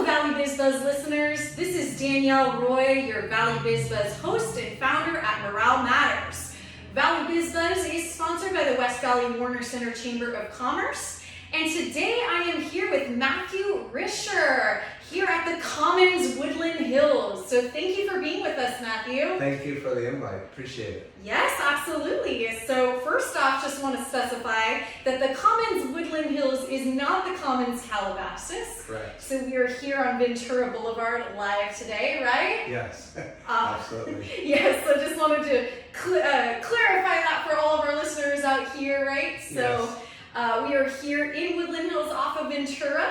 Valley Biz Buzz listeners. This is Danielle Roy, your Valley Biz Buzz host and founder at Morale Matters. Valley Biz Buzz is sponsored by the West Valley Warner Center Chamber of Commerce. And today I am here with Matthew Risher here at the Commons, Woodland Hills. So thank you for being with us, Matthew. Thank you for the invite. Appreciate it. Yes, absolutely. So first off, just want to specify that the Commons, Woodland Hills is not the Commons, Calabasas. Correct. So we are here on Ventura Boulevard live today, right? Yes, absolutely. Yes, so just wanted to clarify that for all of our listeners out here, right? So Yes. we are here in Woodland Hills off of Ventura,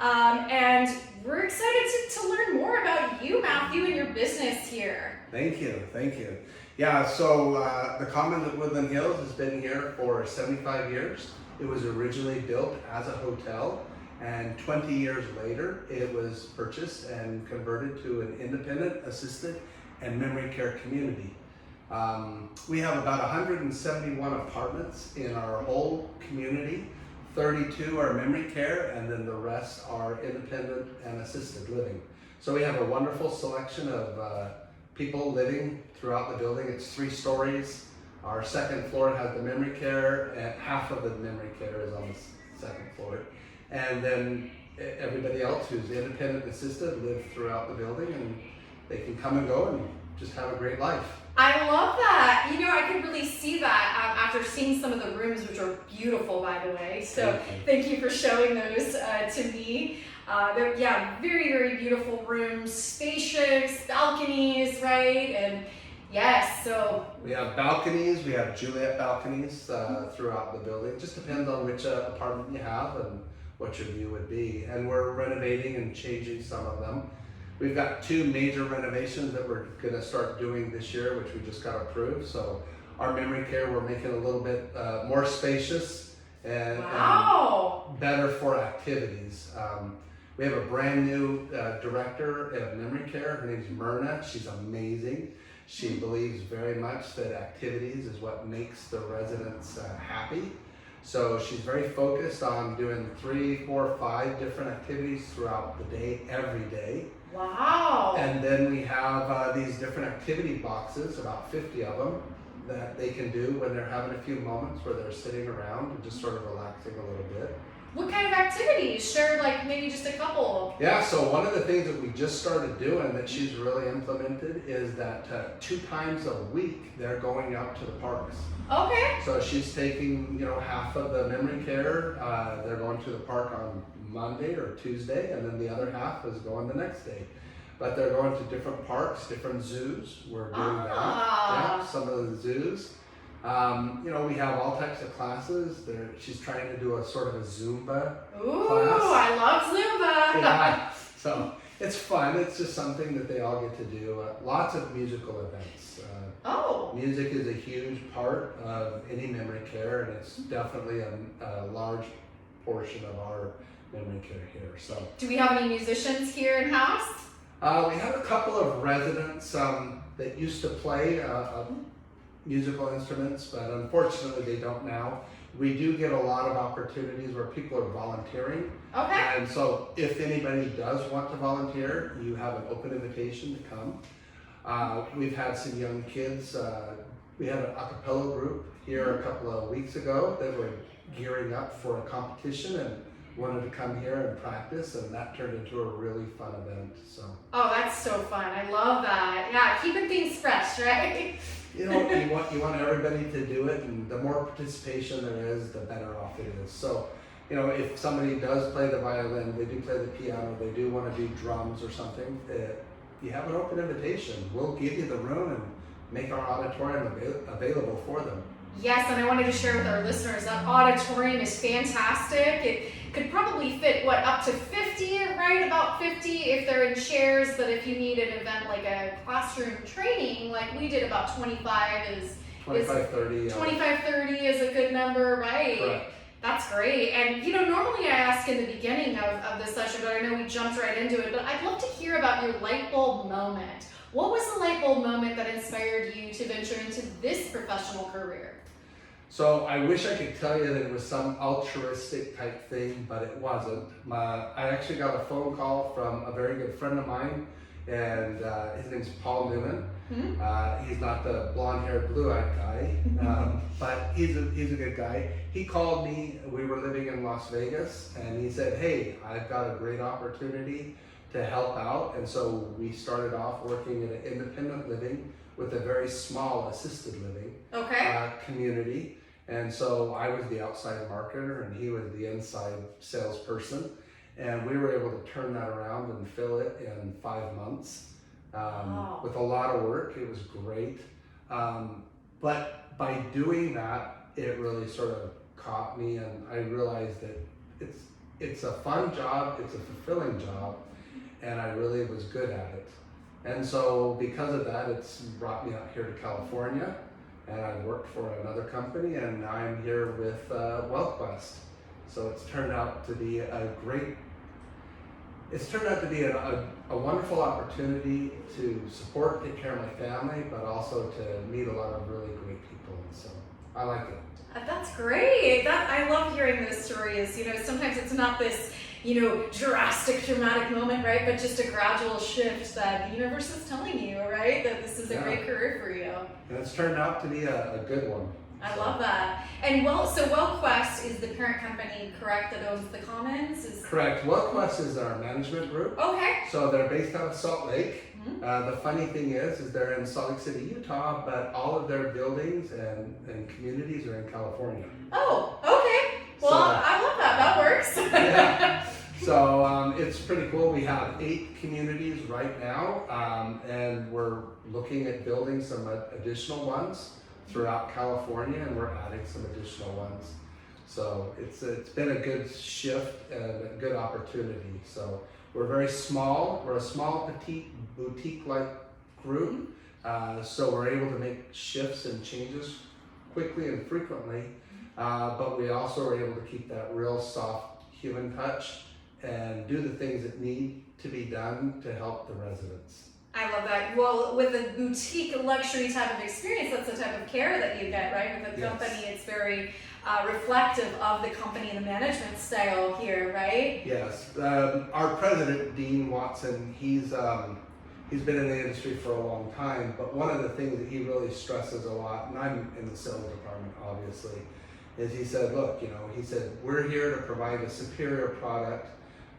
and we're excited to learn more about you, Matthew, and your business here. Thank you. Yeah, so the Commons at Woodland Hills has been here for 75 years. It was originally built as a hotel, and 20 years later, it was purchased and converted to an independent, assisted, and memory care community. We have about 171 apartments in our whole community. 32 are memory care, and then the rest are independent and assisted living. So we have a wonderful selection of people living throughout the building. It's 3 stories. Our second floor has the memory care, and half of the memory care is on the second floor. And then everybody else who's independent and assisted live throughout the building, and they can come and go and just have a great life. I love that. You know, I could really see that after seeing some of the rooms, which are beautiful, by the way. So thank you for showing those to me. They're, very, very beautiful rooms, spacious, balconies, right? And yes, so. We have balconies, we have Juliet balconies throughout the building. It just depends on which apartment you have and what your view would be. And we're renovating and changing some of them. We've got 2 major renovations that we're going to start doing this year, which we just got approved. So our memory care, we're making a little bit more spacious and better for activities. We have a brand new director of memory care. Her name's Myrna. She's amazing. She believes very much that activities is what makes the residents happy. So she's very focused on doing 3, 4, 5 different activities throughout the day, every day. Wow. And then we have these different activity boxes, about 50 of them, that they can do when they're having a few moments where they're sitting around and just sort of relaxing a little bit. What kind of activities? Share like maybe just a couple. Yeah, so one of the things that we just started doing that she's really implemented is that 2 times a week they're going out to the parks. Okay. So she's taking, half of the memory care, they're going to the park on Monday or Tuesday, and then the other half is going the next day. But they're going to different parks, different zoos. We're doing that. Yeah, some of the zoos. We have all types of classes. She's trying to do a sort of a zumba class. I love zumba. Yeah, so it's fun. It's just something that they all get to do. Lots of musical events. Music is a huge part of any memory care, and it's definitely a large portion of our memory care here. So, do we have any musicians here in house? We have a couple of residents that used to play musical instruments, but unfortunately they don't now. We do get a lot of opportunities where people are volunteering. Okay. And so if anybody does want to volunteer, you have an open invitation to come. We've had some young kids. We had an a cappella group here a couple of weeks ago that were gearing up for a competition and wanted to come here and practice, and that turned into a really fun event. So. Oh, that's so fun. I love that. Yeah, keeping things fresh, right? You want everybody to do it, and the more participation there is, the better off it is. So, if somebody does play the violin, they do play the piano, they do want to do drums or something, you have an open invitation. We'll give you the room and make our auditorium available for them. Yes, and I wanted to share with our listeners that auditorium is fantastic. It could probably fit, up to 50, right? About 50 if they're in chairs, but if you need an event like a classroom training, like we did, about 25 is 25-30. 25-30 is a good number, right? Correct. That's great. And normally I ask in the beginning of the session, but I know we jumped right into it, but I'd love to hear about your light bulb moment. What was the light bulb moment that inspired you to venture into this professional career? So I wish I could tell you that it was some altruistic type thing, but it wasn't. I actually got a phone call from a very good friend of mine, and his name's Paul Newman. He's not the blonde-haired, blue-eyed guy, but he's a good guy. He called me. We were living in Las Vegas, and he said, "Hey, I've got a great opportunity to help out." And so we started off working in an independent living with a very small assisted living community. And so I was the outside marketer and he was the inside salesperson. And we were able to turn that around and fill it in 5 months with a lot of work. It was great. But by doing that, it really sort of caught me, and I realized that it's a fun job, it's a fulfilling job, and I really was good at it. And so because of that, it's brought me up here to California, and I worked for another company, and I'm here with WellQuest. So it's turned out to be a wonderful opportunity to support, take care of my family, but also to meet a lot of really great people, and so I like it. That's great. I love hearing those stories. You know, sometimes it's not this, drastic, dramatic moment, right? But just a gradual shift that the universe is telling you, right? That this is a great career for you. And it's turned out to be a good one. I love that. And so WellQuest is the parent company, correct, that owns the Commons? Correct. WellQuest is our management group. Okay. So they're based out of Salt Lake. The funny thing is they're in Salt Lake City, Utah, but all of their buildings and communities are in California. Oh, okay. Well, I love that. That works. Yeah. So it's pretty cool. We have 8 communities right now, and we're looking at building some additional ones throughout California, and we're adding some additional ones. So it's been a good shift and a good opportunity. So we're very small. We're a small, petite, boutique-like group. So we're able to make shifts and changes quickly and frequently. But we also are able to keep that real soft human touch and do the things that need to be done to help the residents. I love that. Well, with a boutique luxury type of experience, that's the type of care that you get, right? With a company, it's very reflective of the company and the management style here, right? Yes. Our president, Dean Watson, he's been in the industry for a long time, but one of the things that he really stresses a lot, and I'm in the sales department, obviously, is he said, look, he said, we're here to provide a superior product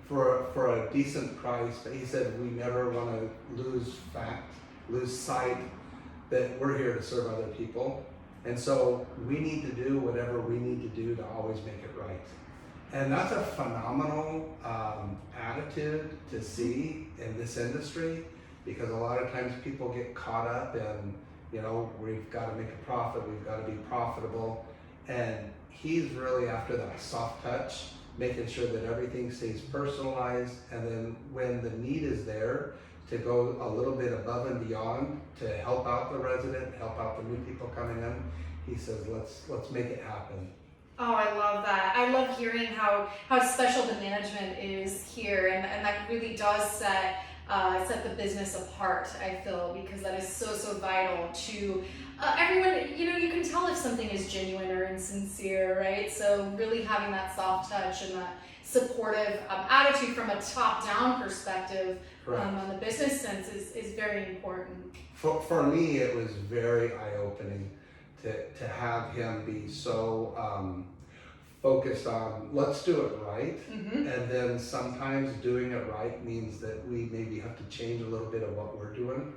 for a decent price, but he said we never want to lose sight that we're here to serve other people, and so we need to do whatever we need to do to always make it right. And that's a phenomenal attitude to see in this industry, because a lot of times people get caught up in, we've got to make a profit, we've got to be profitable, and he's really after that soft touch, making sure that everything stays personalized, and then when the need is there, to go a little bit above and beyond to help out the resident, help out the new people coming in. He says, let's make it happen. Oh, I love that. I love hearing how special the management is here, and that really does set the business apart, I feel, because that is so vital to everyone. You can tell if something is genuine or insincere, right? So really having that soft touch and that supportive attitude from a top-down perspective on the business sense is very important. For me, it was very eye-opening to have him be so focused on let's do it right, and then sometimes doing it right means that we maybe have to change a little bit of what we're doing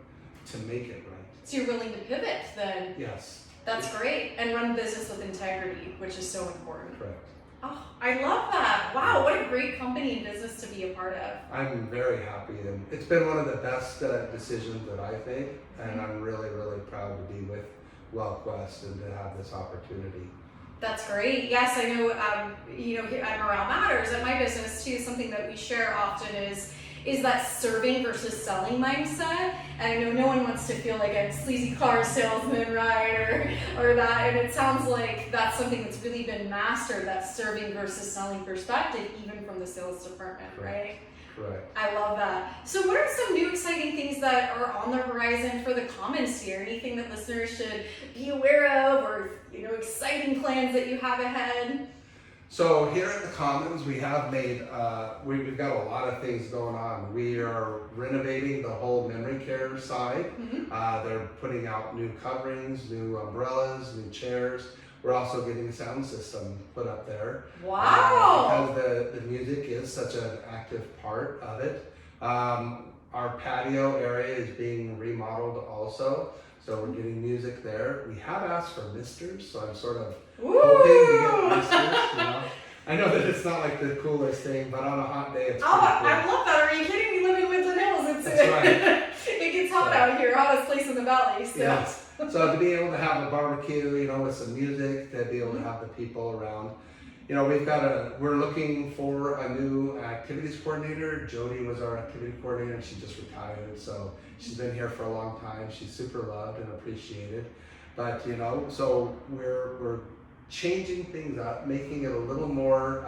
to make it right. So you're willing to pivot then? Yes. That's great, and run business with integrity, which is so important. Correct. Oh, I love that. Wow, what a great company and business to be a part of. I'm very happy, and it's been one of the best decisions that I've made, and I'm really proud to be with WellQuest and to have this opportunity. That's great. Yes, I know, here at Morale Matters, at my business too, something that we share often is that serving versus selling mindset. And I know no one wants to feel like a sleazy car salesman, right? Or that, and it sounds like that's something that's really been mastered, that serving versus selling perspective, even from the sales department, right? Correct. I love that. So what are some new exciting things that are on the horizon for the Commons here? Anything that listeners should be aware of, or exciting plans that you have ahead? So here at the Commons, we have made, we've got a lot of things going on. We are renovating the whole memory care side. They're putting out new coverings, new umbrellas, new chairs. We're also getting a sound system put up there. Wow! Because the music is such an active part of it. Our patio area is being remodeled also. So we're getting music there. We have asked for misters, so I'm sort of hoping to get misters. I know that it's not like the coolest thing, but on a hot day, it's pretty cool. I love that. Are you kidding me? We live in Woodland Hills. That's right. It gets hot out here, hottest place in the valley. So. Yes. So to be able to have a barbecue, with some music, to be able to have the people around. We're looking for a new activities coordinator. Jody was our activity coordinator, and she just retired. So she's been here for a long time. She's super loved and appreciated. But, so we're changing things up, making it a little more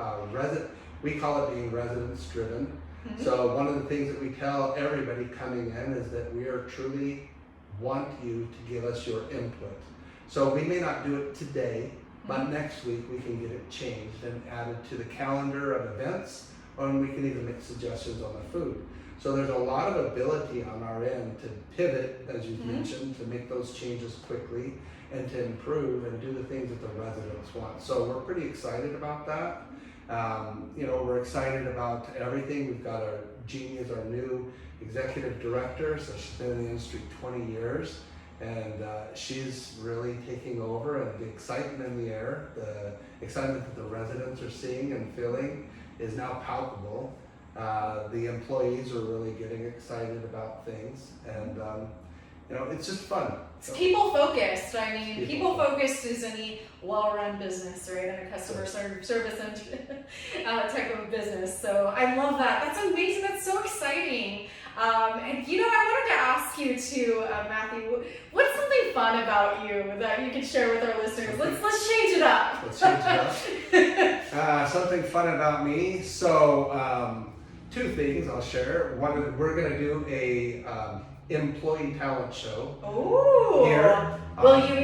we call it being residence driven. So one of the things that we tell everybody coming in is that we are truly want you to give us your input. So we may not do it today, but next week we can get it changed and added to the calendar of events, or we can even make suggestions on the food. So there's a lot of ability on our end to pivot, as you mentioned, to make those changes quickly and to improve and do the things that the residents want. So we're pretty excited about that. We're excited about everything. We've got Jeannie as our new executive director, so she's been in the industry 20 years. And she's really taking over, and the excitement in the air, the excitement that the residents are seeing and feeling is now palpable. The employees are really getting excited about things, and it's just fun. It's people focused. I mean, people focused is any well-run business, right? And a customer service type of business. So I love that. That's amazing. That's so exciting. And I wanted to ask you too, Matthew, what's something fun about you that you could share with our listeners? Let's change it up. Let's change it up. Something fun about me. So two things I'll share. One, we're going to do a employee talent show. Oh. Here.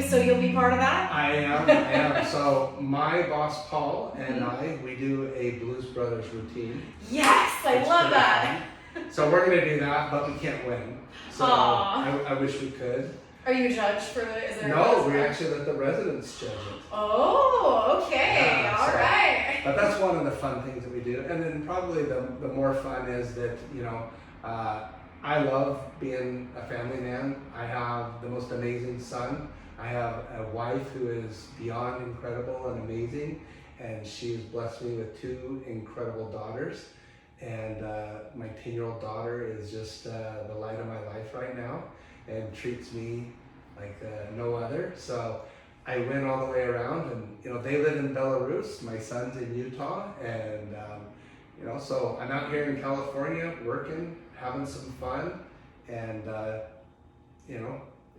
So you'll be part of that? I am. So my boss Paul and we do a Blues Brothers routine. Yes, I love that. Fun. So we're going to do that, but we can't win. So I wish we could. Are you judged for it? No, we actually let the residents judge it. Oh, okay. Yeah, All right. But that's one of the fun things that we do. And then probably the more fun is that, I love being a family man. I have the most amazing son. I have a wife who is beyond incredible and amazing. And she has blessed me with two incredible daughters. And my 10-year-old daughter is just the light of my life right now and treats me like no other. So I went all the way around, and they live in Belarus. My son's in Utah, and so I'm out here in California working, having some fun, and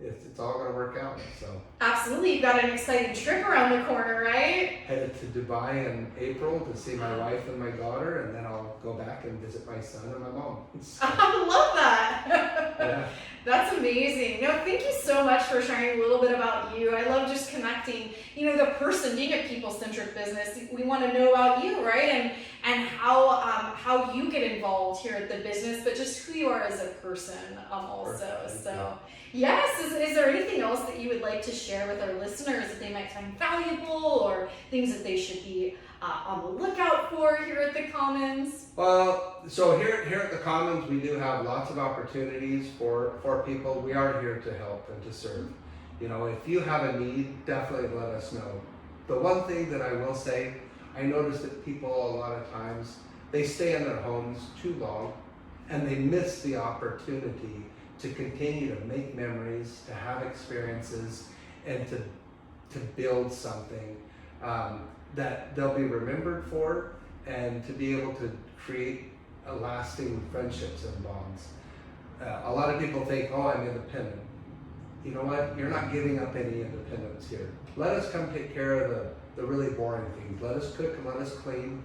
it's all going to work out. So absolutely, you've got an exciting trip around the corner, right? Headed to Dubai in April to see my wife and my daughter, and then I'll go back and visit my son and my mom. So, I love that. yeah. That's amazing. No, thank you so much for sharing a little bit about you. I love just connecting, the person, being a people-centric business. We want to know about you, right? And how you get involved here at the business, but just who you are as a person also. So yes, is there anything else that you would like to share with our listeners that they might find valuable, or things that they should be on the lookout for here at the Commons? Well, so here at the Commons, we do have lots of opportunities for people. We are here to help and to serve. If you have a need, definitely let us know. The one thing that I will say, I notice that people a lot of times, they stay in their homes too long and they miss the opportunity to continue to make memories, to have experiences, and to build something that they'll be remembered for, and to be able to create a lasting friendships and bonds. A lot of people think, I'm independent. You know what? You're not giving up any independence here. Let us come take care of the really boring things. Let us cook and let us clean.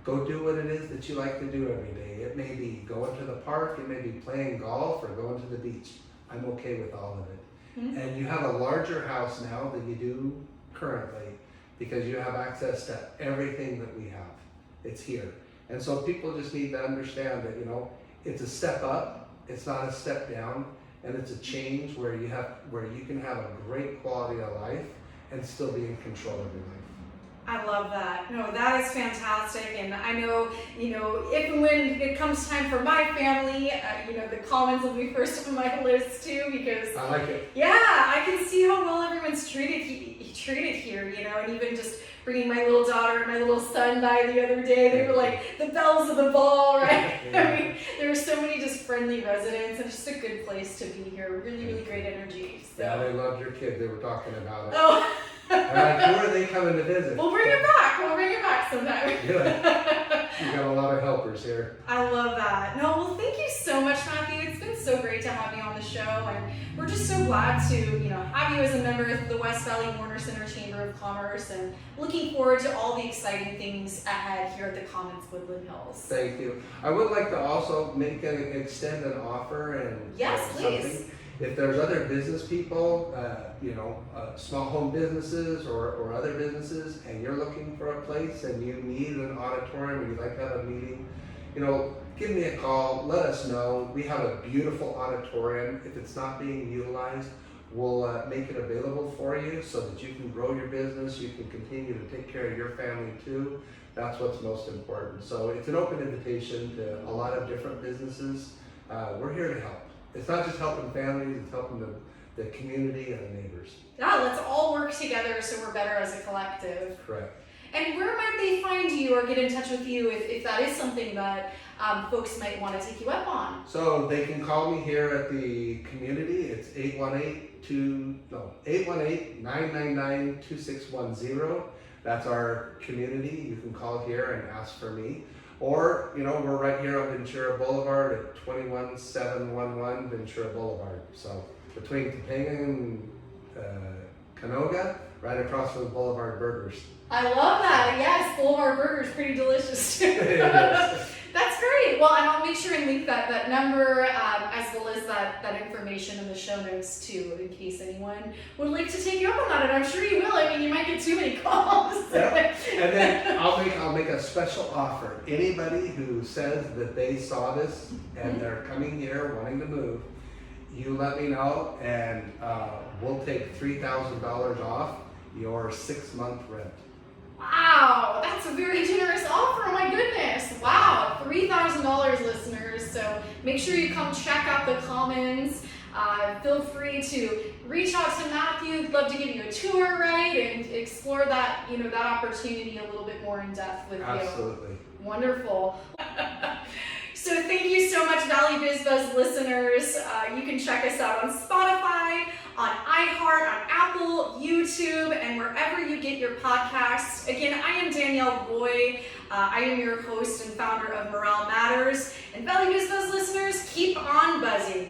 Go do what it is that you like to do every day. It may be going to the park, it may be playing golf or going to the beach. I'm okay with all of it. Mm-hmm. And you have a larger house now than you do currently because you have access to everything that we have. It's here. And so people just need to understand that, it's a step up, it's not a step down, and it's a change where you can have a great quality of life and still be in control of your life. I love that. No, that is fantastic. And I know, if and when it comes time for my family, the Commons will be first on my list too, because I like it. Yeah, I can see how well everyone's treated here, and even just bringing my little daughter and my little son by the other day, they were like the bells of the ball, right? Yeah. I mean, there were so many just friendly residents, and just a good place to be here. Really, really great energy. So. Yeah, they loved your kid. They were talking about it. Oh. Like, who are they coming to visit? We'll bring it back. We'll bring it back sometime. Yeah. You got a lot of helpers here. I love that. No, well, thank you so much, Matthew. It's been so great to have you on the show, and we're just so glad to, have you as a member of the West Valley Warner Center Chamber of Commerce, and looking forward to all the exciting things ahead here at the Commons Woodland Hills. Thank you. I would like to also extend an offer and yes, please. Something. If there's other business people, small home businesses or other businesses, and you're looking for a place and you need an auditorium or you'd like to have a meeting, give me a call, let us know. We have a beautiful auditorium. If it's not being utilized, we'll make it available for you so that you can grow your business, you can continue to take care of your family too. That's what's most important. So it's an open invitation to a lot of different businesses. We're here to help. It's not just helping families, it's helping the community and the neighbors. Yeah, let's all work together so we're better as a collective. Correct. And where might they find you or get in touch with you if that is something that folks might want to take you up on? So they can call me here at the community. It's 818-999-2610. That's our community. You can call here and ask for me. Or, we're right here on Ventura Boulevard at 21711 Ventura Boulevard. So between Topanga and Canoga, right across from the Boulevard Burgers. I love that. Yes, Boulevard Burgers, pretty delicious too. Yes. That's great. Well, and I'll make sure and link that number as well as that information in the show notes too, in case anyone would like to take you up on that. And I'm sure you will. I mean, you might get too many calls. Yep. And then I'll make a special offer. Anybody who says that they saw this and they're coming here wanting to move, you let me know, and we'll take $3,000 off your 6-month rent. Wow, that's a very generous offer. Oh my goodness. Wow, $3,000 listeners. So make sure you come check out the Commons. Feel free to reach out to Matthew. He'd love to give you a tour, right, and explore that, that opportunity a little bit more in depth with you. Absolutely. Wonderful. So thank you so much, Valley Biz Buzz listeners. You can check us out on Spotify, on iHeart, on Apple, YouTube, and wherever you get your podcasts. Again, I am Danielle Roy. I am your host and founder of Morale Matters. And Valley Biz Buzz listeners, keep on buzzing.